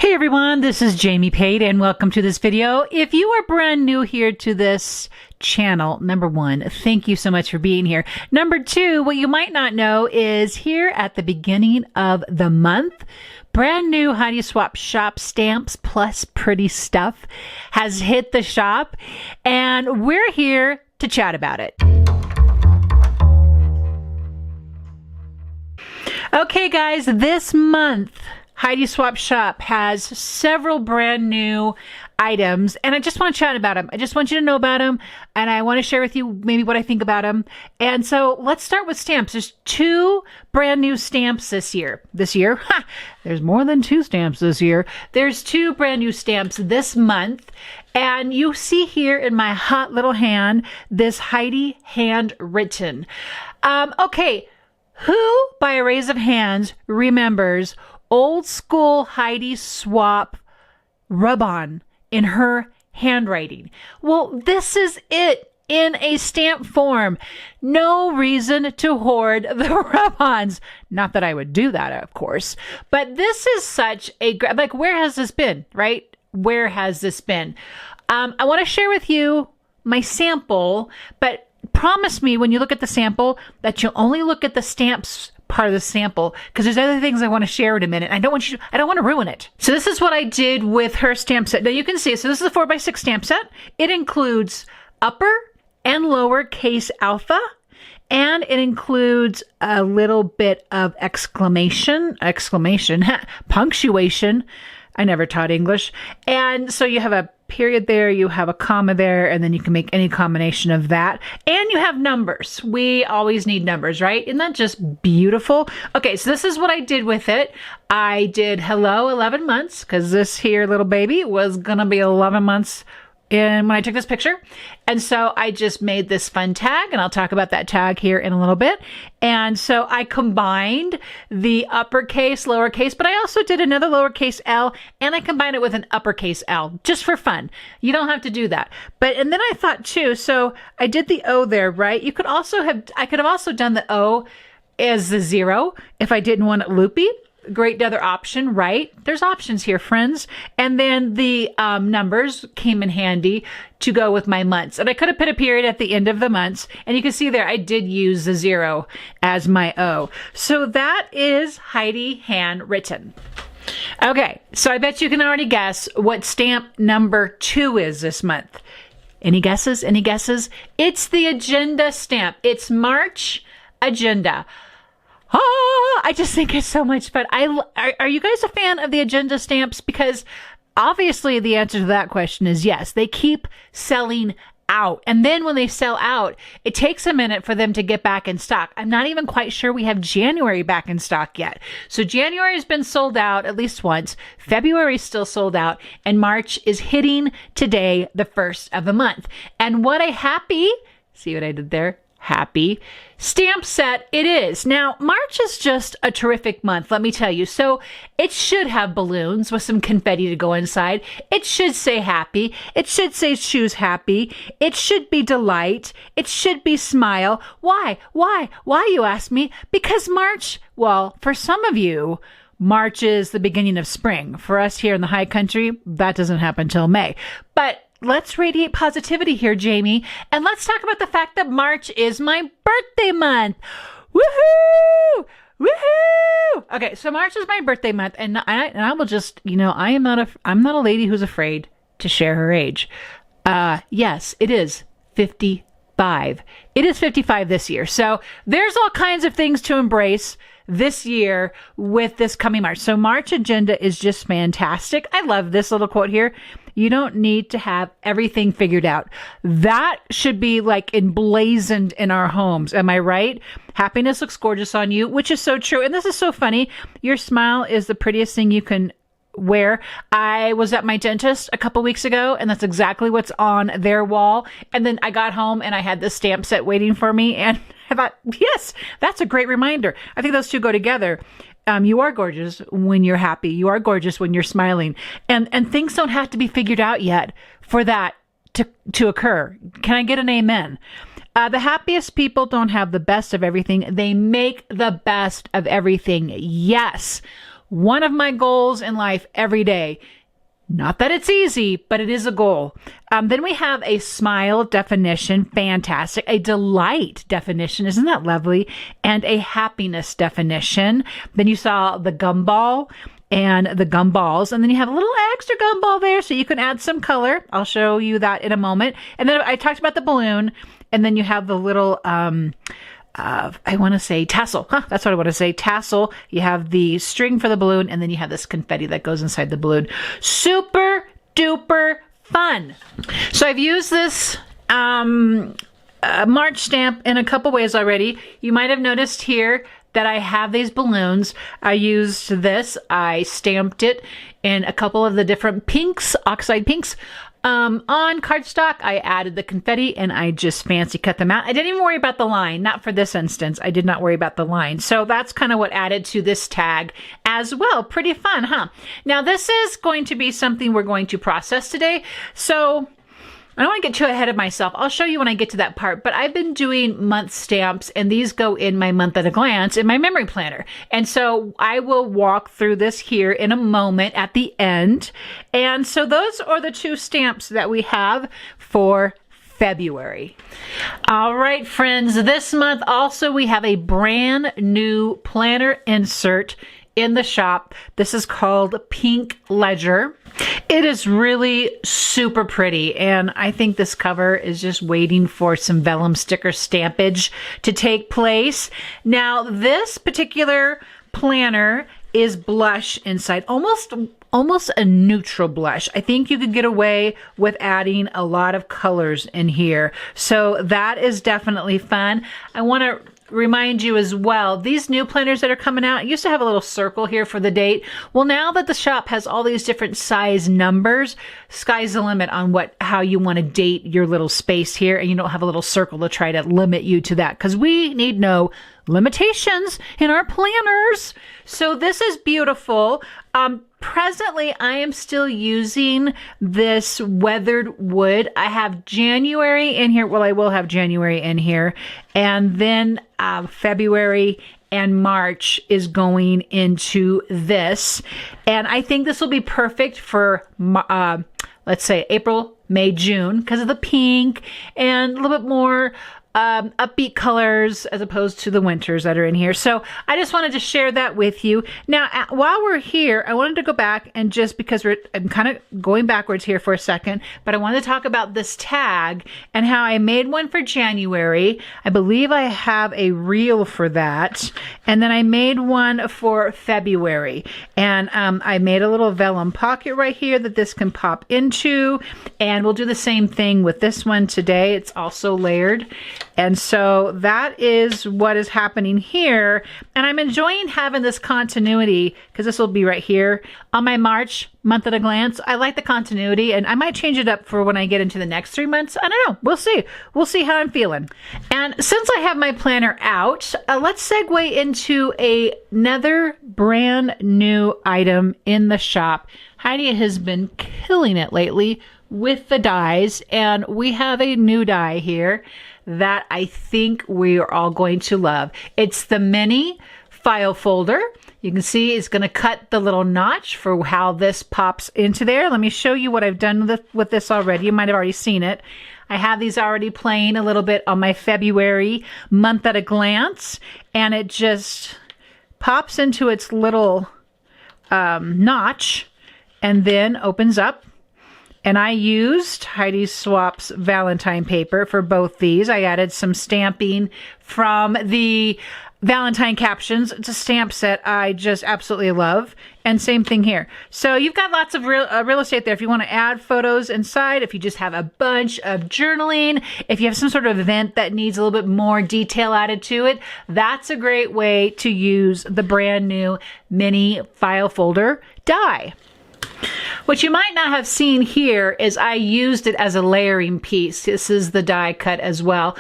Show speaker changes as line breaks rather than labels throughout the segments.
Hey everyone, this is Jamie Pate and welcome to this video. If you are brand new here to this channel, number one, thank you so much for being here. Number two, what you might not know is here at the beginning of the month, brand new Heidi Swapp shop stamps plus pretty stuff has hit the shop and we're here to chat about it. Okay guys, this month, Heidi Swapp Shop has several brand new items, and I just want to chat about them. I just want you to know about them, and I want to share with you maybe what I think about them. And so let's start with stamps. There's two brand new stamps this year. There's more than two stamps this year. There's two brand new stamps this month, and you see here in my hot little hand, this Heidi handwritten. Okay, who, by a raise of hands, remembers old school Heidi Swapp rub-on in her handwriting? Well, this is it in a stamp form. No reason to hoard the rub-ons. Not that I would do that, of course, but this is such a, like, where has this been, right? Where has this been? I want to share with you my sample, but promise me when you look at the sample that you'll only look at the stamps part of the sample, because there's other things I want to share in a minute. I don't want to ruin it. So this is what I did with her stamp set. Now you can see, so this is a 4x6 stamp set. It includes upper and lower case alpha, and it includes a little bit of exclamation, punctuation. I never taught English. And so you have a period there, you have a comma there, and then you can make any combination of that. And you have numbers. We always need numbers, right? Isn't that just beautiful? Okay, so this is what I did with it. I did hello 11 months, because this here little baby was going to be 11 months when I took this picture. And so I just made this fun tag, and I'll talk about that tag here in a little bit. And so I combined the uppercase, lowercase, but I also did another lowercase L, and I combined it with an uppercase L, just for fun. You don't have to do that. And then I thought too, so I did the O there, right? I could have also done the O as the 0 if I didn't want it loopy. Great other option, right? There's options here, friends. And then the numbers came in handy to go with my months. And I could have put a period at the end of the months. And you can see there, I did use the 0 as my O. So that is Heidi handwritten. Okay, so I bet you can already guess what stamp number 2 is this month. Any guesses? Any guesses? It's the agenda stamp. It's March agenda. Oh, I just think it's so much fun. Are you guys a fan of the agenda stamps? Because obviously the answer to that question is yes. They keep selling out. And then when they sell out, it takes a minute for them to get back in stock. I'm not even quite sure we have January back in stock yet. So January has been sold out at least once. February is still sold out. And March is hitting today, the first of the month. And what a happy, see what I did there? Happy stamp set it is. Now, March is just a terrific month, let me tell you. So it should have balloons with some confetti to go inside. It should say happy. It should say choose happy. It should be delight. It should be smile. Why, you ask me? Because March, well, for some of you, March is the beginning of spring. For us here in the high country, that doesn't happen till May. But let's radiate positivity here, Jamie, and let's talk about the fact that March is my birthday month. Woohoo! Woohoo! Okay, so March is my birthday month, and I will just, I'm not a lady who's afraid to share her age. Yes, it is 55. It is 55 this year. So there's all kinds of things to embrace this year with this coming March. So March agenda is just fantastic. I love this little quote here. You don't need to have everything figured out. That should be like emblazoned in our homes. Am I right? Happiness looks gorgeous on you, which is so true. And this is so funny. Your smile is the prettiest thing you can wear. I was at my dentist a couple weeks ago, and that's exactly what's on their wall. And then I got home and I had this stamp set waiting for me, and I thought, yes, that's a great reminder. I think those two go together. You are gorgeous when you're happy. You are gorgeous when you're smiling. And things don't have to be figured out yet for that to occur. Can I get an amen? The happiest people don't have the best of everything. They make the best of everything. Yes. one of my goals in life every day. Not that it's easy, but it is a goal. Then we have a smile definition. Fantastic. A delight definition. Isn't that lovely? And a happiness definition. Then you saw the gumball and the gumballs. And then you have a little extra gumball there so you can add some color. I'll show you that in a moment. And then I talked about the balloon. And then you have the little, I want to say tassel. That's what I want to say. Tassel. You have the string for the balloon, and then you have this confetti that goes inside the balloon. Super duper fun. So I've used this March stamp in a couple ways already. You might have noticed here that I have these balloons. I used this. I stamped it in a couple of the different pinks, oxide pinks. On cardstock, I added the confetti and I just fancy cut them out. I didn't even worry about the line. Not for this instance. I did not worry about the line. So that's kind of what added to this tag as well. Pretty fun, huh? Now this is going to be something we're going to process today. So I don't want to get too ahead of myself. I'll show you when I get to that part, but I've been doing month stamps and these go in my month at a glance in my memory planner. And so I will walk through this here in a moment at the end. And so those are the two stamps that we have for February. All right, friends, this month also we have a brand new planner insert in the shop. This is called Pink Ledger. It is really super pretty, and I think this cover is just waiting for some vellum sticker stampage to take place. Now, this particular planner is blush inside, almost a neutral blush. I think you could get away with adding a lot of colors in here. So that is definitely fun. I want to remind you as well, these new planners that are coming out, it used to have a little circle here for the date. Well, now that the shop has all these different size numbers, sky's the limit on how you want to date your little space here, and you don't have a little circle to try to limit you to that, because we need no limitations in our planners. So this is beautiful. Presently, I am still using this weathered wood. I have January in here. Well, I will have January in here. And then February and March is going into this. And I think this will be perfect for, let's say, April, May, June, because of the pink and a little bit more upbeat colors as opposed to the winters that are in here. So I just wanted to share that with you. Now, while we're here, I wanted to go back and just because I'm kind of going backwards here for a second, but I wanted to talk about this tag and how I made one for January. I believe I have a reel for that. And then I made one for February. And I made a little vellum pocket right here that this can pop into. And we'll do the same thing with this one today. It's also layered. And so that is what is happening here. And I'm enjoying having this continuity because this will be right here on my March month at a glance. I like the continuity, and I might change it up for when I get into the next 3 months. I don't know. We'll see. We'll see how I'm feeling. And since I have my planner out, let's segue into another brand new item in the shop. Heidi has been killing it lately with the dies, and we have a new die here that I think we are all going to love. It's the mini file folder. You can see it's going to cut the little notch for how this pops into there. Let me show you what I've done with this already. You might have already seen it. I have these already playing a little bit on my February month at a glance, and it just pops into its little notch and then opens up. And I used Heidi Swapp's Valentine paper for both these. I added some stamping from the Valentine captions. It's a stamp set I just absolutely love. And same thing here. So you've got lots of real estate there. If you want to add photos inside, if you just have a bunch of journaling, if you have some sort of event that needs a little bit more detail added to it, that's a great way to use the brand new mini file folder die. What you might not have seen here is I used it as a layering piece. This is the die cut as well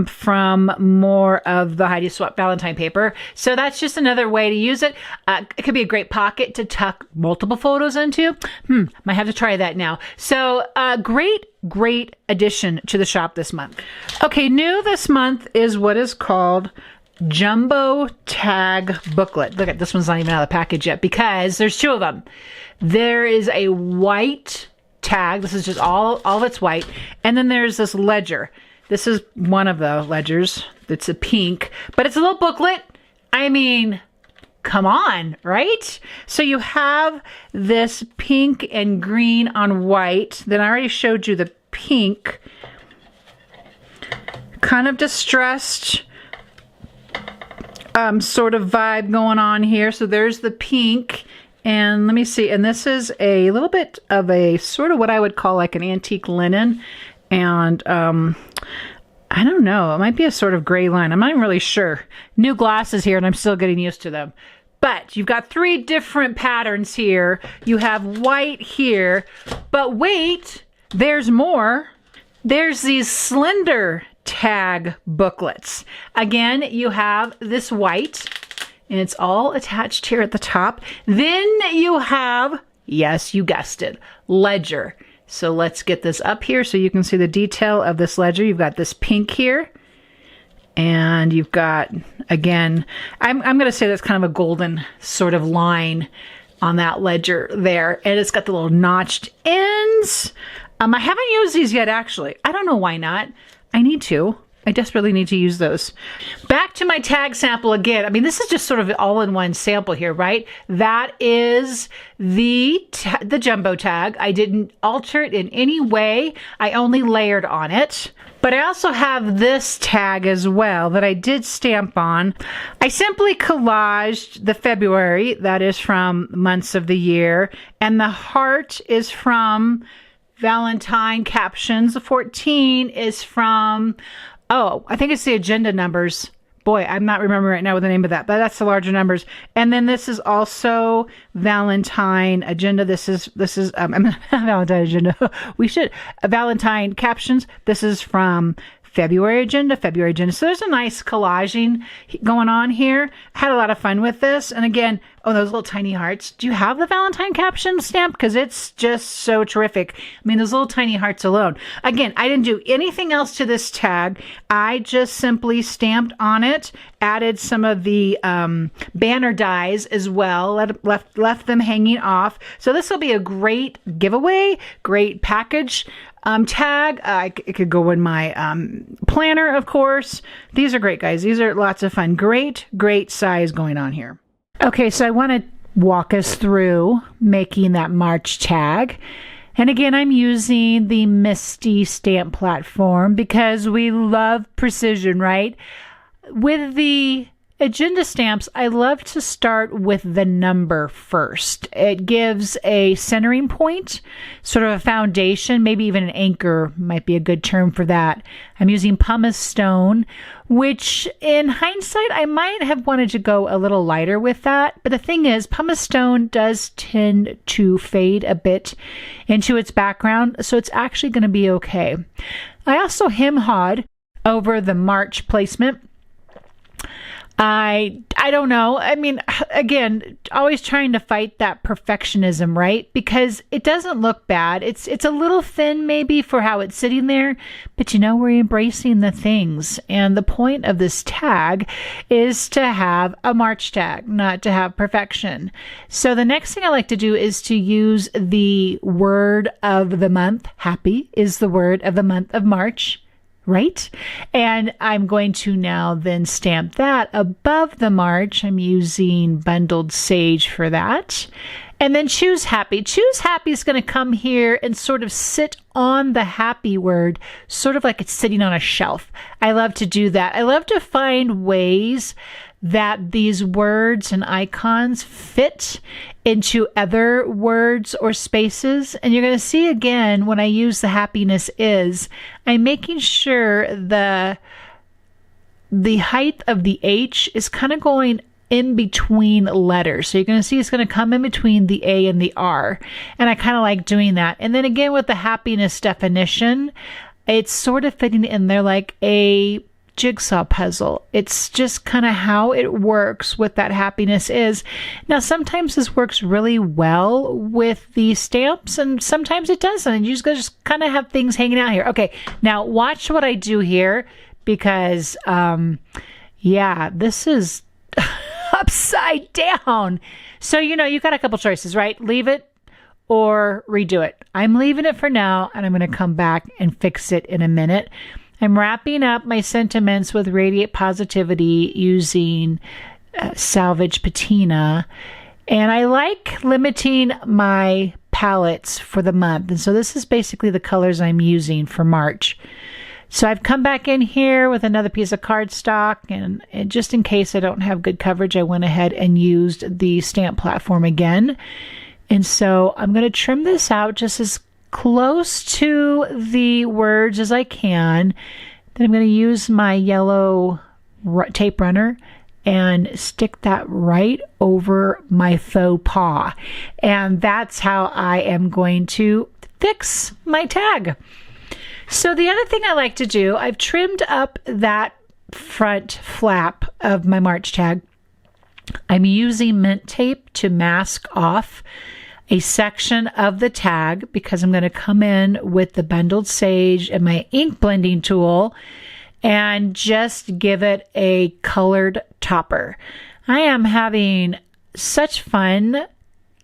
from more of the Heidi Swapp Valentine paper. So that's just another way to use it. It could be a great pocket to tuck multiple photos into. Might have to try that now. So great addition to the shop this month. Okay, new this month is what is called jumbo tag booklet. Look at this one's not even out of the package yet because there's two of them. There is a white tag. This is just all of it's white. And then there's this ledger. This is one of the ledgers. It's a pink, but it's a little booklet. I mean, come on, right? So you have this pink and green on white. Then I already showed you the pink. Kind of distressed sort of vibe going on here. So there's the pink. And let me see. And this is a little bit of a sort of what I would call like an antique linen. And I don't know. It might be a sort of gray line. I'm not even really sure. New glasses here and I'm still getting used to them. But you've got three different patterns here. You have white here. But wait, there's more. There's these slender tag booklets. Again, you have this white and it's all attached here at the top. Then you have, yes, you guessed it, ledger. So let's get this up here so you can see the detail of this ledger. You've got this pink here. And you've got, again, I'm going to say that's kind of a golden sort of line on that ledger there. And it's got the little notched ends. I haven't used these yet, actually. I don't know why not. I need to. I desperately need to use those. Back to my tag sample again. I mean, this is just sort of all-in-one sample here, right? That is the jumbo tag. I didn't alter it in any way. I only layered on it. But I also have this tag as well that I did stamp on. I simply collaged the February, that is from months of the year, and the heart is from Valentine captions. The 14 is from, oh, I think it's the agenda numbers. Boy, I'm not remembering right now what the name of that, but that's the larger numbers. And then this is also Valentine agenda. This is Valentine agenda. We should Valentine captions. This is from February agenda. So there's a nice collaging going on here. I had a lot of fun with this. And again, oh, those little tiny hearts. Do you have the Valentine caption stamp? Because it's just so terrific. I mean, those little tiny hearts alone. Again, I didn't do anything else to this tag. I just simply stamped on it, added some of the banner dies as well, left them hanging off. So this will be a great giveaway, great package tag. It could go in my planner, of course. These are great, guys. These are lots of fun. Great size going on here. Okay, so I want to walk us through making that March tag. And again, I'm using the Misty stamp platform because we love precision, right? With the agenda stamps, I love to start with the number first. It gives a centering point, sort of a foundation, maybe even an anchor might be a good term for that. I'm using pumice stone, which in hindsight, I might have wanted to go a little lighter with that. But the thing is, pumice stone does tend to fade a bit into its background, so it's actually going to be okay. I also hem hawed over the March placement. I don't know. I mean, again, always trying to fight that perfectionism, right? Because it doesn't look bad. It's a little thin maybe for how it's sitting there, but you know, we're embracing the things. And the point of this tag is to have a March tag, not to have perfection. So the next thing I like to do is to use the word of the month. Happy is the word of the month of March. Right? And I'm going to now then stamp that above the March. I'm using bundled sage for that. And then choose happy. Choose happy is going to come here and sort of sit on the happy word, sort of like it's sitting on a shelf. I love to do that. I love to find ways that these words and icons fit into other words or spaces. And you're going to see again, when I use the happiness is, I'm making sure the height of the H is kind of going in between letters. So you're going to see it's going to come in between the A and the R. And I kind of like doing that. And then again, with the happiness definition, it's sort of fitting in there like a jigsaw puzzle. It's just kind of how it works with that happiness is. Now, sometimes this works really well with the stamps and sometimes it doesn't. And you just kind of have things hanging out here. Okay, now watch what I do here because, Yeah, this is upside down. So, you know, you've got a couple choices, right? Leave it or redo it. I'm leaving it for now, and I'm going to come back and fix it in a minute. I'm wrapping up my sentiments with Radiate Positivity using Salvage Patina. And I like limiting my palettes for the month. And so this is basically the colors I'm using for March. So I've come back in here with another piece of cardstock, and just in case I don't have good coverage, I went ahead and used the stamp platform again. And so I'm going to trim this out just as close to the words as I can. Then I'm going to use my yellow tape runner and stick that right over my faux pas. And that's how I am going to fix my tag. So the other thing I like to do, I've trimmed up that front flap of my March tag. I'm using mint tape to mask off a section of the tag because I'm going to come in with the bundled sage and my ink blending tool and just give it a colored topper. I am having such fun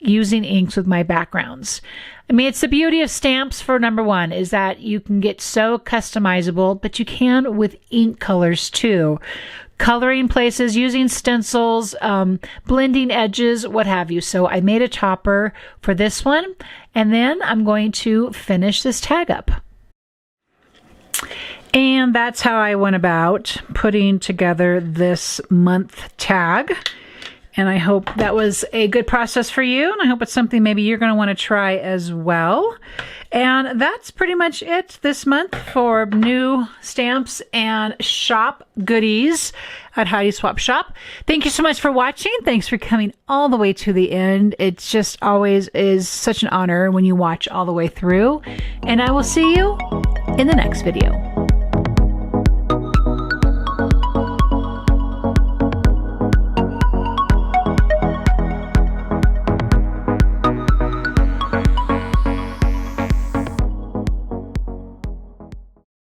using inks with my backgrounds. I mean, it's the beauty of stamps, for number one, is that you can get so customizable, but you can with ink colors too. Coloring places, using stencils, blending edges, what have you. So I made a topper for this one, and then I'm going to finish this tag up. And that's how I went about putting together this month tag. And I hope that was a good process for you. And I hope it's something maybe you're going to want to try as well. And that's pretty much it this month for new stamps and shop goodies at Heidi Swapp Shop. Thank you so much for watching. Thanks for coming all the way to the end. It just always is such an honor when you watch all the way through. And I will see you in the next video.